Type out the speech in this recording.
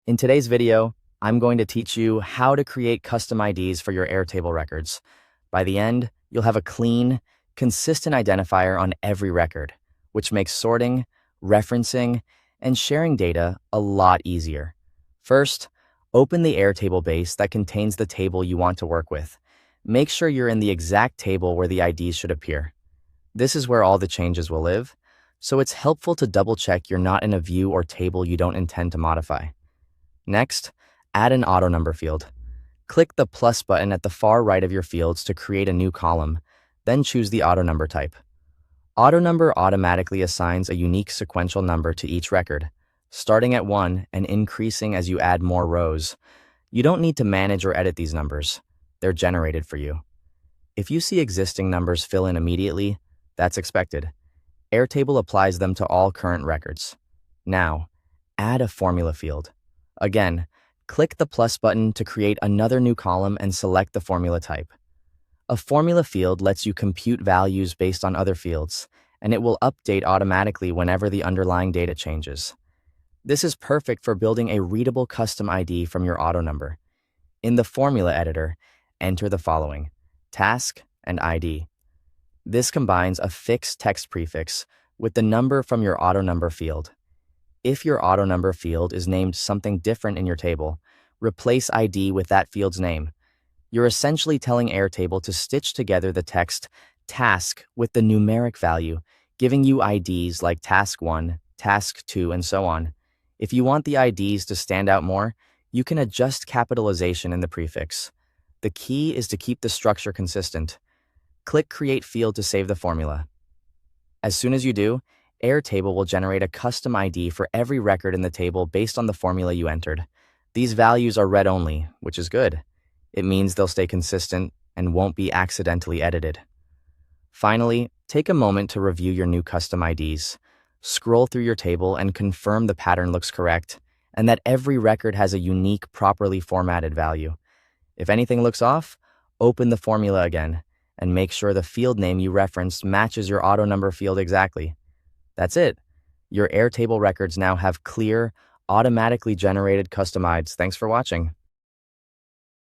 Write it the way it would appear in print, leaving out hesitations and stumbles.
In today's video, I'm going to teach you how to create custom IDs for your Airtable records. By the end, you'll have a clean, consistent identifier on every record, which makes sorting, referencing, and sharing data a lot easier. First, open the Airtable base that contains the table you want to work with. Make sure you're in the exact table where the IDs should appear. This is where all the changes will live, so it's helpful to double-check you're not in a view or table you don't intend to modify. Next, add an auto number field. Click the plus button at the far right of your fields to create a new column, then choose the auto number type. Auto number automatically assigns a unique sequential number to each record, starting at 1 and increasing as you add more rows. You don't need to manage or edit these numbers. They're generated for you. If you see existing numbers fill in immediately, that's expected. Airtable applies them to all current records. Now, add a formula field. Again, click the plus button to create another new column and select the formula type. A formula field lets you compute values based on other fields, and it will update automatically whenever the underlying data changes. This is perfect for building a readable custom ID from your auto number. In the formula editor, enter the following: task and ID. This combines a fixed text prefix with the number from your auto number field. If your auto number field is named something different in your table, replace ID with that field's name. You're essentially telling Airtable to stitch together the text task with the numeric value, giving you IDs like task 1, task 2, and so on. If you want the IDs to stand out more, you can adjust capitalization in the prefix. The key is to keep the structure consistent. Click Create Field to save the formula. As soon as you do, Airtable will generate a custom ID for every record in the table based on the formula you entered. These values are read-only, which is good. It means they'll stay consistent and won't be accidentally edited. Finally, take a moment to review your new custom IDs. Scroll through your table and confirm the pattern looks correct, and that every record has a unique, properly formatted value. If anything looks off, open the formula again, and make sure the field name you referenced matches your auto number field exactly. That's it. Your Airtable records now have clear, automatically generated custom IDs. Thanks for watching.